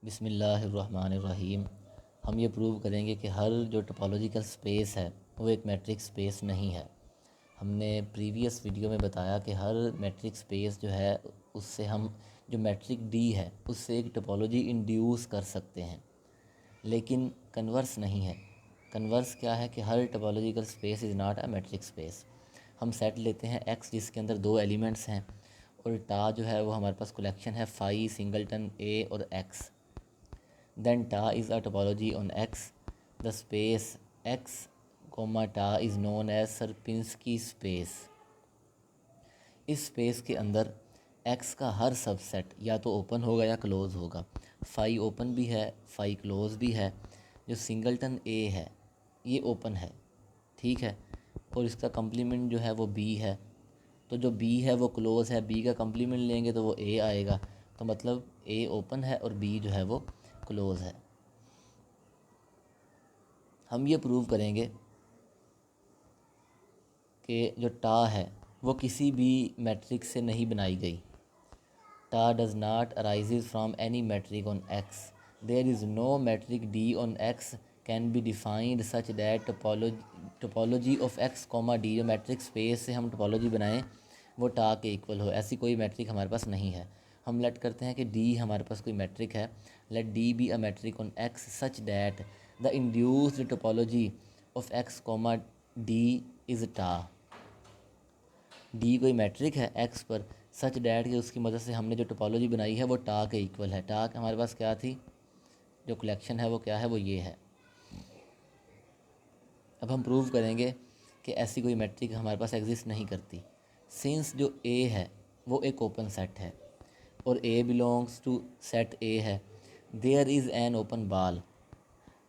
बिस्मिल्लाहिर्रहमानिर्रहीम। हम ये प्रूव करेंगे कि हर जो टोपोलॉजिकल स्पेस है वो एक मैट्रिक स्पेस नहीं है। हमने प्रीवियस वीडियो में बताया कि हर मैट्रिक स्पेस जो है उससे हम जो मैट्रिक डी है उससे एक टोपोलॉजी इंड्यूस कर सकते हैं, लेकिन कन्वर्स नहीं है। कन्वर्स क्या है कि हर topological space is not a metric space. हम सेट लेते हैं एक्स जिसके अंदर दो एलिमेंट्स हैं और टा जो है वो हमारे पास कलेक्शन है फाई, सिंगलटन, ए और x. Then ta is a topology on X. The space X, ta is known as Sierpinski space. इस स्पेस के अंदर X का हर सबसेट या तो ओपन होगा या क्लोज़ होगा। फाई ओपन भी है, फाई क्लोज़ भी है। जो सिंगलटन A है ये ओपन है, ठीक है, और इसका कम्प्लीमेंट जो है वो B है। तो जो B है वो क्लोज़ है, B का कम्प्लीमेंट लेंगे तो वो A आएगा। तो मतलब A ओपन है और B जो है वो क्लोज़ है। हम ये प्रूव करेंगे कि जो टा है वो किसी भी मैट्रिक्स से नहीं बनाई गई। Tau does not arises from any metric on X. There is no metric d on X can be defined such that topology of X comma d, जो मैट्रिक स्पेस से हम टोपोलॉजी बनाएं वो टा के इक्वल हो, ऐसी कोई मैट्रिक हमारे पास नहीं है। हम लेट करते हैं कि डी हमारे पास कोई मैट्रिक है। Let d be a metric on X such that the induced topology of X comma d is tau. D कोई मैट्रिक है एक्स पर, सच डैट कि उसकी मदद से हमने जो टोपोलॉजी बनाई है वो टा के इक्वल है। टा हमारे पास क्या थी, जो कलेक्शन है वो क्या है, वो ये है। अब हम प्रूव करेंगे कि ऐसी कोई मैट्रिक हमारे पास एग्जिस्ट नहीं करती। सिंस जो ए है वो एक ओपन सेट है और ए बिलोंग्स टू सेट ए है, देयर इज़ एन ओपन बाल।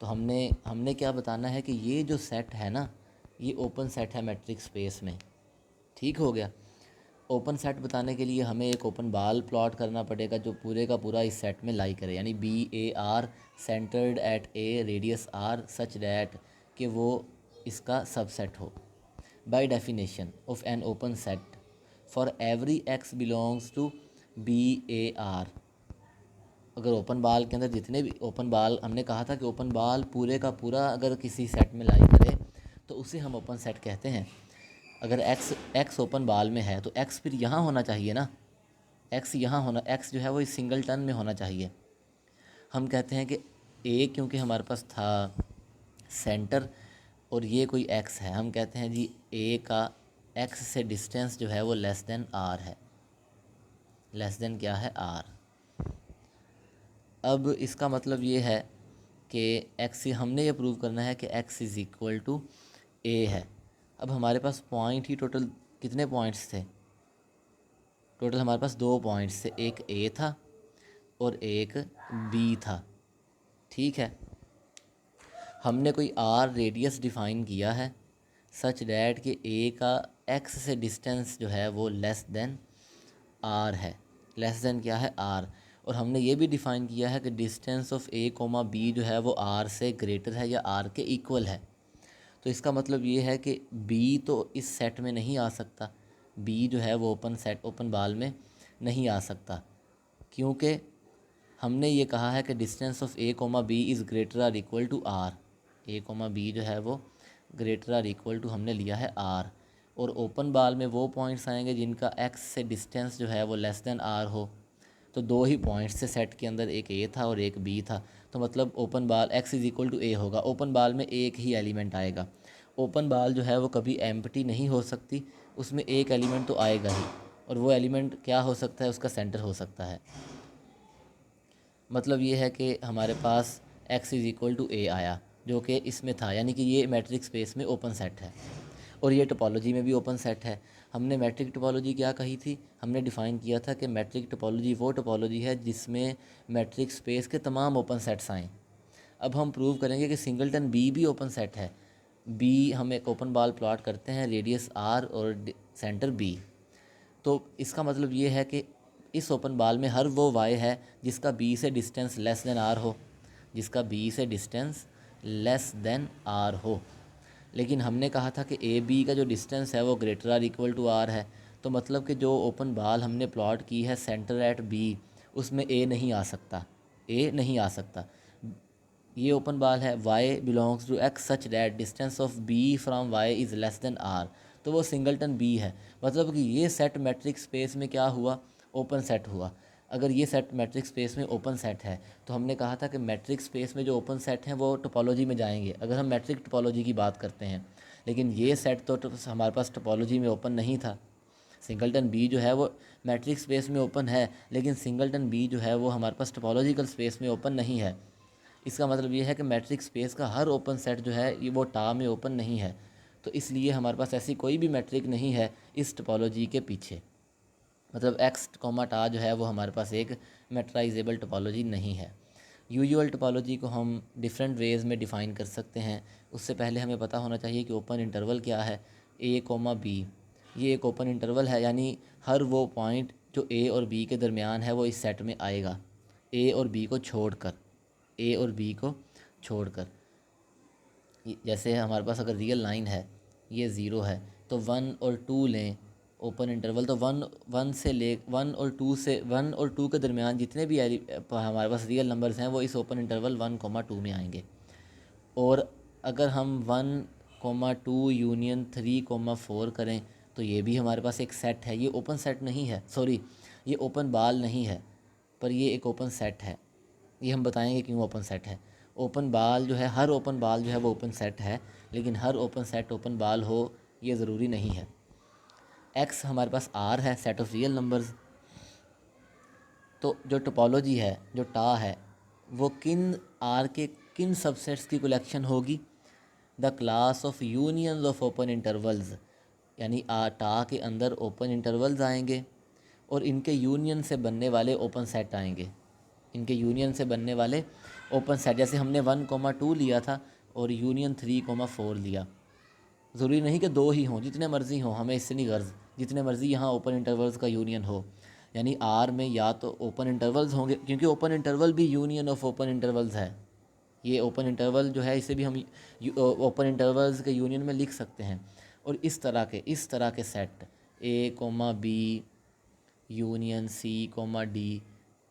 तो हमने क्या बताना है कि ये जो सेट है ना ये ओपन सेट है मैट्रिक स्पेस में। ठीक हो गया। ओपन सेट बताने के लिए हमें एक ओपन बाल प्लॉट करना पड़ेगा जो पूरे का पूरा इस सेट में लाई करे, यानी B A R centered at a radius r such that कि वो इसका सबसेट हो। By definition of an open set for every x belongs to B A R. अगर ओपन बाल के अंदर जितने भी ओपन बाल, हमने कहा था कि ओपन बाल पूरे का पूरा अगर किसी सेट में लाई करे तो उसे हम ओपन सेट कहते हैं। अगर एक्स ओपन बाल में है तो एक्स फिर यहाँ होना चाहिए ना, एक्स यहाँ होना, एक्स जो है वो इस सिंगल टन में होना चाहिए। हम कहते हैं कि ए क्योंकि हमारे पास था सेंटर और ये कोई एक्स है, हम कहते हैं जी ए का एक्स से डिस्टेंस जो है वो लेस देन आर है। लेस देन क्या है, आर। अब इसका मतलब ये है कि एक्स, हमने ये प्रूव करना है कि एक्स इज़ इक्वल टू ए है। अब हमारे पास पॉइंट ही टोटल कितने पॉइंट्स थे, टोटल हमारे पास दो पॉइंट्स थे, एक ए था और एक बी था। ठीक है, हमने कोई आर रेडियस डिफ़ाइन किया है सच डैट कि ए का एक्स से डिस्टेंस जो है वो लेस देन आर है। लेस देन क्या है, आर। और हमने ये भी डिफ़ाइन किया है कि distance of a comma B जो है वो आर से ग्रेटर है या आर के इक्वल है। तो इसका मतलब ये है कि बी तो इस सेट में नहीं आ सकता, बी जो है वो ओपन सेट ओपन बाल में नहीं आ सकता, क्योंकि हमने ये कहा है कि distance of a comma B is greater or equal to r. A comma B जो है वो ग्रेटर आर इक्वल टू हमने लिया है आर। और ओपन बाल में वो पॉइंट्स आएंगे जिनका एक्स से डिस्टेंस जो है वो लेस देन आर हो। तो दो ही पॉइंट्स से सेट के अंदर, एक ए था और एक बी था, तो मतलब open ball X is equal to A होगा। ओपन बाल में एक ही एलिमेंट आएगा। ओपन बाल जो है वो कभी एम्प्टी नहीं हो सकती, उसमें एक एलिमेंट तो आएगा ही, और वो एलिमेंट क्या हो सकता है, उसका सेंटर हो सकता है। मतलब ये है कि हमारे पास x इज़ इक्वल टू ए आया जो कि इसमें था, यानी कि ये मैट्रिक स्पेस में ओपन सेट है और ये टोपोलॉजी में भी ओपन सेट है। हमने मैट्रिक टोपोलॉजी क्या कही थी, हमने डिफ़ाइन किया था कि मैट्रिक टोपोलॉजी वो टोपोलॉजी है जिसमें मैट्रिक स्पेस के तमाम ओपन सेट्स आएँ। अब हम प्रूव करेंगे कि सिंगलटन बी भी ओपन सेट है। बी, हम एक ओपन बाल प्लॉट करते हैं, रेडियस आर और सेंटर बी। तो इसका मतलब ये है कि इस ओपन बाल में हर वो वाई है जिसका बी से डिस्टेंस लेस देन आर हो, जिसका बी से डिस्टेंस लेस देन आर हो। लेकिन हमने कहा था कि ए बी का जो डिस्टेंस है वो greater or equal to r है। तो मतलब कि जो ओपन बाल हमने प्लॉट की है सेंटर एट बी, उसमें ए नहीं आ सकता। ए नहीं आ सकता। ये ओपन बाल है, y belongs to x such that distance of b from y is less than r, तो वो सिंगलटन b है। मतलब कि ये सेट मैट्रिक्स स्पेस में क्या हुआ, ओपन सेट हुआ। अगर ये सेट मैट्रिक्स स्पेस में ओपन सेट है तो हमने कहा था कि मैट्रिक्स स्पेस में जो ओपन सेट हैं वो टोपोलॉजी में जाएंगे, अगर हम मैट्रिक टोपोलॉजी की बात करते हैं। लेकिन ये सेट तो हमारे पास टोपोलॉजी में ओपन नहीं था। सिंगलटन बी जो है वो मैट्रिक्स स्पेस में ओपन है, लेकिन सिंगलटन बी जो है वो हमारे पास टोपोलॉजिकल स्पेस में ओपन नहीं है। इसका मतलब ये है कि मैट्रिक स्पेस का हर ओपन सेट जो है ये वो टा में ओपन नहीं है। तो इसलिए हमारे पास ऐसी कोई भी मैट्रिक नहीं है इस टोपोलॉजी के पीछे। मतलब एक्स कॉमा टा जो है वो हमारे पास एक मैट्राइजेबल टोपोलॉजी नहीं है। यूजुअल टोपोलॉजी को हम डिफरेंट वेज़ में डिफ़ाइन कर सकते हैं। उससे पहले हमें पता होना चाहिए कि ओपन इंटरवल क्या है। ए कॉमा बी, ये एक ओपन इंटरवल है, यानी हर वो पॉइंट जो ए और बी के दरमियान है वो इस सेट में आएगा, ए और बी को छोड़कर, ए और बी को छोड़कर। जैसे हमारे पास अगर रियल लाइन है, ये ज़ीरो है, तो वन और टू लें ओपन इंटरवल, तो वन और टू के दरमियान जितने भी हमारे पास रियल नंबर्स हैं वो इस ओपन इंटरवल 1, 2 में आएंगे। और अगर हम 1, 2 यूनियन 3, 4 करें तो ये भी हमारे पास एक सेट है। ये ओपन सेट नहीं है, सॉरी, ये ओपन बाल नहीं है, पर ये एक ओपन सेट है। ये हम बताएंगे क्यों ओपन सेट है। ओपन बाल जो है, हर ओपन बाल जो है वो ओपन सेट है, लेकिन हर ओपन सेट ओपन बाल हो ये ज़रूरी नहीं है। एक्स हमारे पास आर है, सेट ऑफ रियल नंबर्स। तो जो टोपोलॉजी है, जो टा है, वो किन आर के किन सबसेट्स की कलेक्शन होगी, the class of unions of open intervals, यानी टा के अंदर ओपन इंटरवल्स आएंगे और इनके यूनियन से बनने वाले ओपन सेट आएंगे। इनके यूनियन से बनने वाले ओपन सेट, जैसे हमने 1, 2 लिया था और यूनियन 3, 4 लिया। ज़रूरी नहीं कि दो ही हों, जितने मर्ज़ी हों, हमें इससे नहीं गर्ज, जितने मर्ज़ी यहाँ ओपन इंटरवल्स का यूनियन हो। यानी आर में या तो ओपन इंटरवल्स होंगे, क्योंकि ओपन इंटरवल भी यूनियन ऑफ ओपन इंटरवल्स है। ये ओपन इंटरवल जो है इसे भी हम ओपन इंटरवल्स के यूनियन में लिख सकते हैं। और इस तरह के set A comma B union C comma D,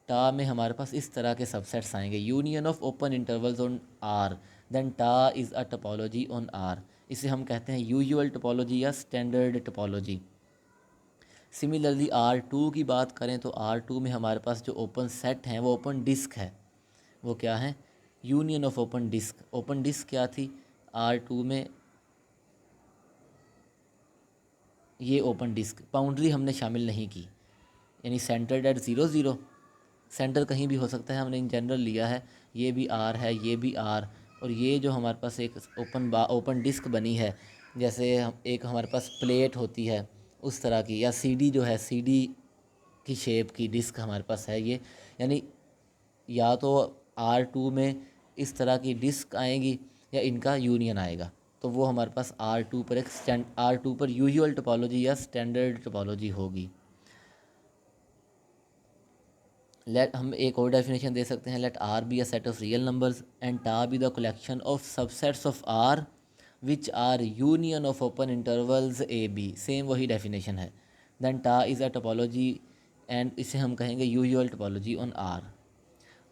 tau में हमारे पास इस तरह के सबसेट्स आएंगे, union of open intervals on R, then tau is a topology on R. इसे हम कहते हैं यूजुअल टोपोलॉजी या स्टैंडर्ड टोपोलॉजी। सिमिलरली R2 की बात करें तो R2 में हमारे पास जो ओपन सेट हैं वो ओपन डिस्क है। वो क्या है, union of open disc. Open disc क्या थी R2 में, ये ओपन डिस्क। बाउंड्री हमने शामिल नहीं की, यानी सेंटर्ड एट 0, 0, सेंटर कहीं भी हो सकता है, हमने इन जनरल लिया है। ये भी आर है, ये भी आर, और ये जो हमारे पास एक ओपन डिस्क बनी है, जैसे एक हमारे पास प्लेट होती है उस तरह की, या सीडी जो है, सीडी की शेप की डिस्क हमारे पास है ये। यानी या तो R2 में इस तरह की डिस्क आएगी या इनका यूनियन आएगा, तो वो हमारे पास R2 पर यूजुअल टोपोलॉजी या स्टैंडर्ड टोपोलॉजी होगी। लेट हम एक और डेफिनेशन दे सकते हैं, let R be a set of real numbers and tau be the collection of subsets of R which are union of open intervals A B. Same वही definition है। Then tau is a topology and इसे हम कहेंगे usual topology on R.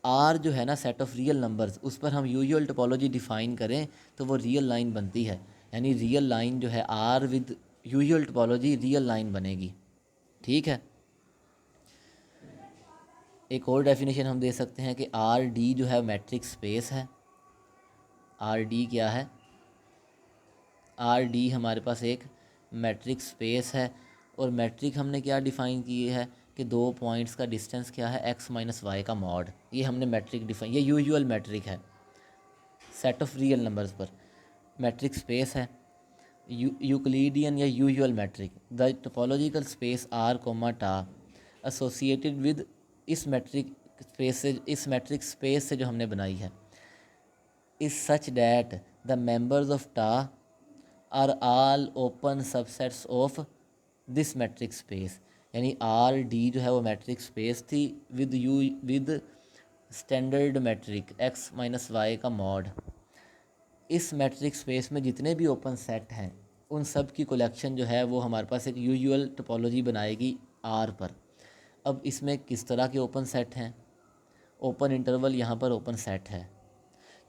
R जो है ना set of real numbers, उस पर हम यूजुअल टोपोलॉजी डिफ़ाइन करें तो वो रियल लाइन बनती है। यानी रियल लाइन जो है R with usual topology real line बनेगी। ठीक है। एक और डेफिनेशन हम दे सकते हैं कि आर डी जो है मैट्रिक्स स्पेस है। आर डी क्या है, आर डी हमारे पास एक मैट्रिक्स स्पेस है। और मैट्रिक हमने क्या डिफ़ाइन की है कि दो पॉइंट्स का डिस्टेंस क्या है, एक्स माइनस वाई का मॉड। ये हमने मैट्रिक डिफाइन, ये यूजुअल मैट्रिक है सेट ऑफ रियल नंबर्स पर। मैट्रिक स्पेस है, यूक्लिडियन या usual metric. The topological space R comma tau associated with इस मैट्रिक स्पेस से जो हमने बनाई है, is such that the members of tau are all open subsets of this metric space. यानी आर डी जो है वो मैट्रिक स्पेस थी with standard metric x minus Y का मॉड। इस मैट्रिक स्पेस में जितने भी ओपन सेट हैं उन सब की कलेक्शन जो है वो हमारे पास एक यूजुअल टोपोलॉजी बनाएगी आर पर। अब इसमें किस तरह के ओपन सेट हैं, ओपन इंटरवल यहाँ पर ओपन सेट है,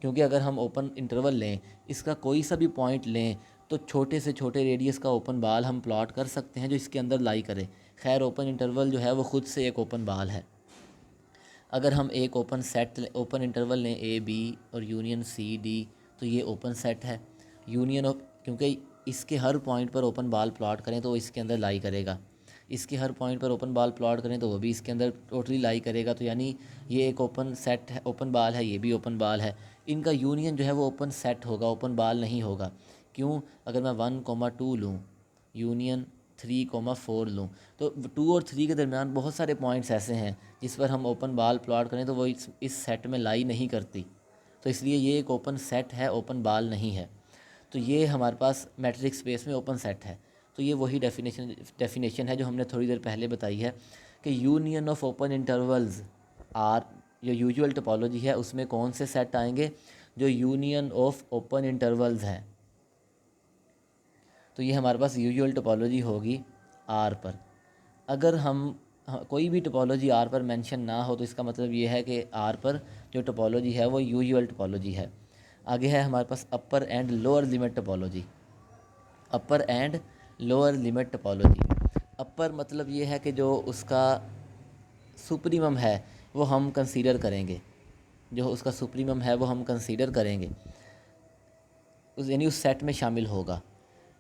क्योंकि अगर हम ओपन इंटरवल लें, इसका कोई सा भी पॉइंट लें, तो छोटे से छोटे रेडियस का ओपन बाल हम प्लॉट कर सकते हैं जो इसके अंदर लाई करे। खैर ओपन इंटरवल जो है वो ख़ुद से एक ओपन बाल है। अगर हम एक ओपन इंटरवल लें ए बी और यूनियन सी डी, तो ये ओपन सेट है। यूनियन ऑफ, क्योंकि इसके हर पॉइंट पर ओपन बाल प्लॉट करें तो वो इसके अंदर लाई करेगा, इसके हर पॉइंट पर ओपन बाल प्लॉट करें तो वो भी इसके अंदर टोटली लाई करेगा। तो यानी ये एक ओपन सेट है, ओपन बाल है, ये भी ओपन बाल है। इनका यूनियन जो है वो ओपन सेट होगा, ओपन बाल नहीं होगा। क्यों? अगर मैं 1,2 लूँ, यूनियन 3,4 लूँ, तो 2 और 3 के दरमियान बहुत सारे पॉइंट्स ऐसे हैं जिस पर हम ओपन बाल प्लॉट करें तो वो इस सेट में लाई नहीं करती। तो इसलिए ये एक ओपन सेट है, ओपन बाल नहीं है। तो ये हमारे पास मैट्रिक्स स्पेस में ओपन सेट है। तो ये वही डेफिनेशन है जो हमने थोड़ी देर पहले बताई है कि union of open intervals R, जो यूजुअल टोपोलॉजी है उसमें कौन से सेट आएंगे? जो यूनियन ऑफ ओपन इंटरवल्स हैं। तो ये हमारे पास यूजुअल टोपोलॉजी होगी आर पर। अगर हम कोई भी टोपोलॉजी आर पर मेंशन ना हो तो इसका मतलब ये है कि आर पर जो टोपोलॉजी है वो यूजुअल टोपोलॉजी है। आगे है हमारे पास upper and lower limit topology. Upper and lower limit topology. Upper मतलब ये है कि जो उसका सुप्रीमम है वो हम कंसीडर करेंगे, जो उसका सुप्रीमम है वो हम कंसीडर करेंगे, यानी उस सेट में शामिल होगा।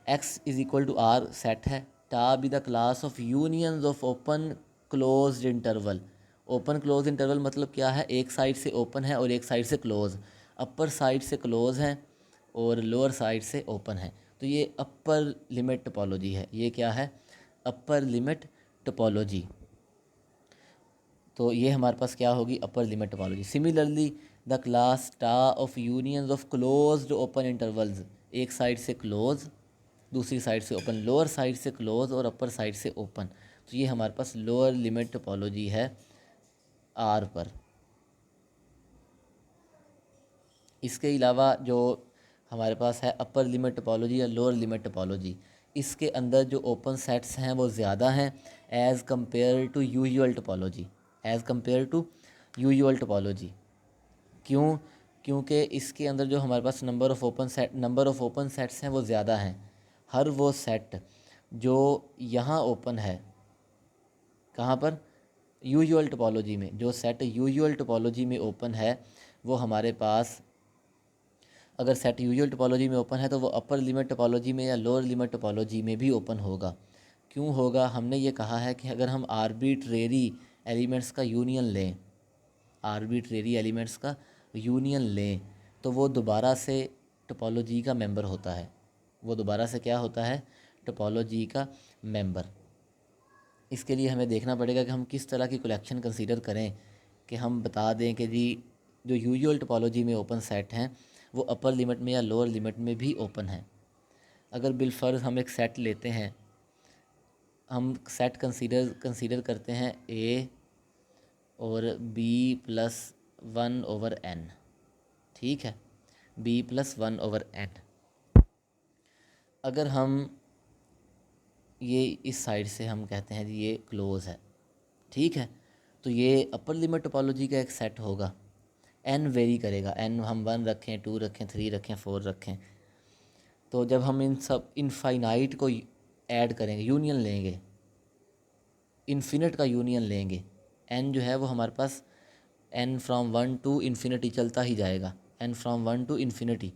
X is equal to R set है। Tau be the class of unions of open closed interval. Open close interval मतलब क्या है? एक साइड से ओपन है और एक साइड से क्लोज। अपर साइड से क्लोज है और लोअर साइड से ओपन है। तो ये अपर लिमिट टोपोलॉजी है। ये क्या है? Upper limit topology. तो ये हमारे पास क्या होगी? Upper limit topology. Similarly the class tau of unions of closed open intervals. एक साइड से क्लोज, दूसरी साइड से ओपन, लोअर साइड से क्लोज और अपर साइड से ओपन। तो ये हमारे पास लोअर लिमिट टोपोलॉजी है आर पर। इसके अलावा जो हमारे पास है अपर लिमिट टोपोलॉजी या लोअर लिमिट टोपोलॉजी, इसके अंदर जो ओपन सेट्स हैं वो ज़्यादा हैं as compare to usual topology. As compare to usual topology. क्यों? क्योंकि इसके अंदर जो हमारे पास नंबर ऑफ़ ओपन सेट्स हैं वो ज़्यादा हैं। हर वो सेट जो यहाँ ओपन है, कहाँ पर? यूजुअल टोपोलॉजी में। जो सेट यूजुअल टोपोलॉजी में ओपन है वो हमारे पास, अगर सेट यूजुअल टोपोलॉजी में ओपन है तो वो अपर लिमिट टोपोलॉजी में या लोअर लिमिट टोपोलॉजी में भी ओपन होगा। क्यों होगा? हमने ये कहा है कि अगर हम आर्बिट्रेरी एलिमेंट्स का यूनियन लें, आर्बिट्रेरी एलिमेंट्स का यूनियन लें, तो वो दोबारा से टोपोलॉजी का मेंबर होता है। वो दोबारा से क्या होता है? टोपोलॉजी का मेंबर। इसके लिए हमें देखना पड़ेगा कि हम किस तरह की कलेक्शन कंसीडर करें कि हम बता दें कि जी जो यूजुअल टोपोलॉजी में ओपन सेट हैं वो अपर लिमिट में या लोअर लिमिट में भी ओपन है। अगर बिलफर्ज हम एक सेट लेते हैं, हम सेट कंसीडर करते हैं ए और बी प्लस 1/n। ठीक है, बी प्लस 1/n। अगर हम ये इस साइड से हम कहते हैं जी ये क्लोज़ है, ठीक है, तो ये अपर लिमिट टोपोलॉजी का एक सेट होगा। n वेरी करेगा, n हम 1 रखें, 2 रखें, 3 रखें, 4 रखें। तो जब हम इन सब इनफाइनाइट को ऐड करेंगे, यूनियन लेंगे, इन्फिनिट का यूनियन लेंगे, n जो है वो हमारे पास n फ्रॉम 1 टू इन्फिनिटी चलता ही जाएगा, n फ्रॉम 1 टू इन्फिनिटी।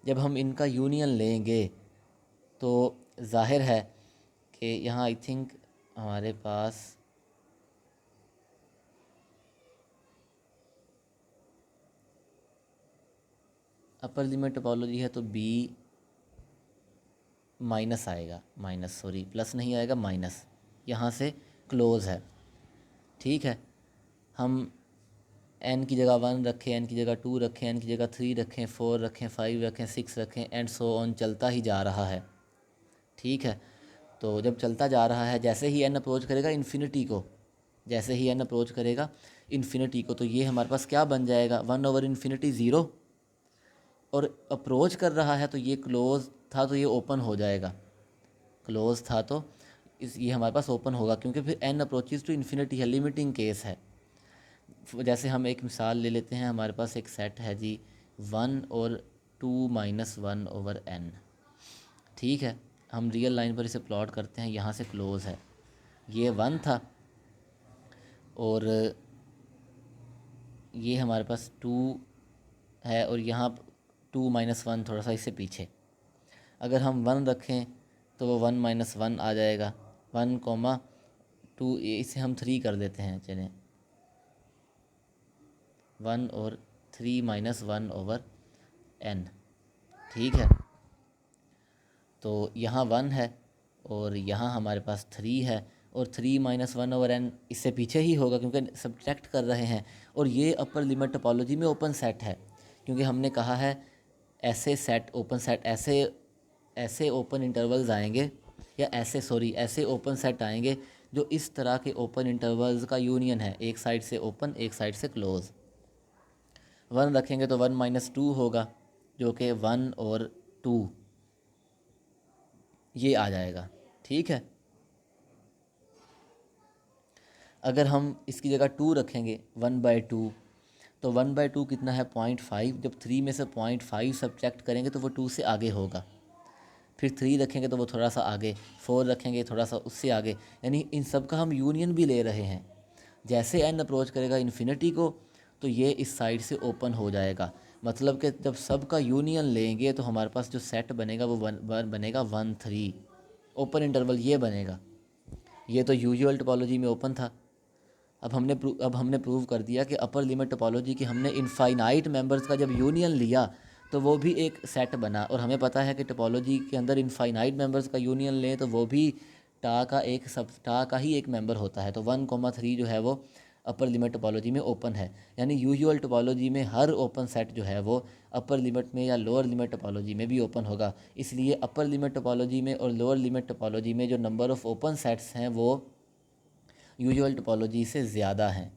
जब हम इनका यूनियन लेंगे तो जाहिर है कि यहाँ आई थिंक हमारे पास अपर लिमिट टोपोलॉजी है तो b माइनस आएगा, माइनस, सॉरी प्लस नहीं आएगा, माइनस। यहाँ से क्लोज़ है, ठीक है। हम n की जगह 1 रखें, n की जगह 2 रखें, n की जगह 3 रखें, 4 रखें, 5 रखें, 6 रखें, एंड सो ऑन, चलता ही जा रहा है, ठीक है। तो जब चलता जा रहा है, जैसे ही n अप्रोच करेगा इन्फिनिटी को, जैसे ही n अप्रोच करेगा इन्फिनिटी को, तो ये हमारे पास क्या बन जाएगा? 1/∞ 0। और अप्रोच कर रहा है तो ये क्लोज़ था तो ये ओपन हो जाएगा, क्लोज़ था तो ये हमारे पास ओपन होगा, क्योंकि फिर n अप्रोचेस टू इन्फिनिटी है, लिमिटिंग केस है। जैसे हम एक मिसाल ले लेते हैं, हमारे पास एक सेट है जी 1 और 2 माइनस 1 ओवर n। ठीक है, हम रियल लाइन पर इसे प्लॉट करते हैं, यहाँ से क्लोज़ है, ये 1 था और ये हमारे पास 2 है और यहाँ 2 माइनस 1 थोड़ा सा इससे पीछे। अगर हम 1 रखें तो वो 1 माइनस 1 आ जाएगा, 1 कॉमा 2, इसे हम 3 कर देते हैं, चलें 1 और 3 माइनस 1 ओवर n। ठीक है, तो यहाँ 1 है और यहाँ हमारे पास 3 है और 3 माइनस 1 ओवर n इससे पीछे ही होगा क्योंकि सब्ट्रैक्ट कर रहे हैं। और ये अपर लिमिट टोपोलॉजी में ओपन सेट है, क्योंकि हमने कहा है ऐसे सेट ओपन सेट ऐसे ओपन इंटरवल्स आएंगे, या ऐसे ओपन सेट आएंगे जो इस तरह के ओपन इंटरवल्स का यूनियन है, एक साइड से ओपन एक साइड से क्लोज़। 1 रखेंगे तो 1 माइनस 2 होगा, जो कि 1 और 2 ये आ जाएगा। ठीक है, अगर हम इसकी जगह 2 रखेंगे 1/2, तो 1/2 कितना है 0.5। जब 3 में से 0.5 सब्ट्रैक्ट करेंगे तो वो 2 से आगे होगा। फिर 3 रखेंगे तो वो थोड़ा सा आगे, 4 रखेंगे थोड़ा सा उससे आगे, यानी इन सब का हम यूनियन भी ले रहे हैं। जैसे n अप्रोच करेगा इन्फिनिटी को तो ये इस साइड से ओपन हो जाएगा, मतलब कि जब सब का यूनियन लेंगे तो हमारे पास जो सेट बनेगा वो बनेगा 1 3 ओपन इंटरवल ये बनेगा। ये तो यूजुअल टोपोलॉजी में ओपन था। अब हमने प्रूव कर दिया कि अपर लिमिट टोपोलॉजी की हमने इनफाइनाइट मेंबर्स का जब यूनियन लिया तो वो भी एक सेट बना, और हमें पता है कि टोपोलॉजी के अंदर इनफाइनाइट मेंबर्स का यूनियन लें तो वो भी टा का ही एक मेंबर होता है। तो 1,3 जो है वो अपर लिमिट टोपोलॉजी में ओपन है, यानी यूजुअल टोपोलॉजी में हर ओपन सेट जो है वो अपर लिमिट में या लोअर लिमिट टोपोलॉजी में भी ओपन होगा। इसलिए अपर लिमिट टोपोलॉजी में और लोअर लिमिट टोपोलॉजी में जो नंबर ऑफ़ ओपन सेट्स हैं वो यूजुअल टोपोलॉजी से ज़्यादा हैं।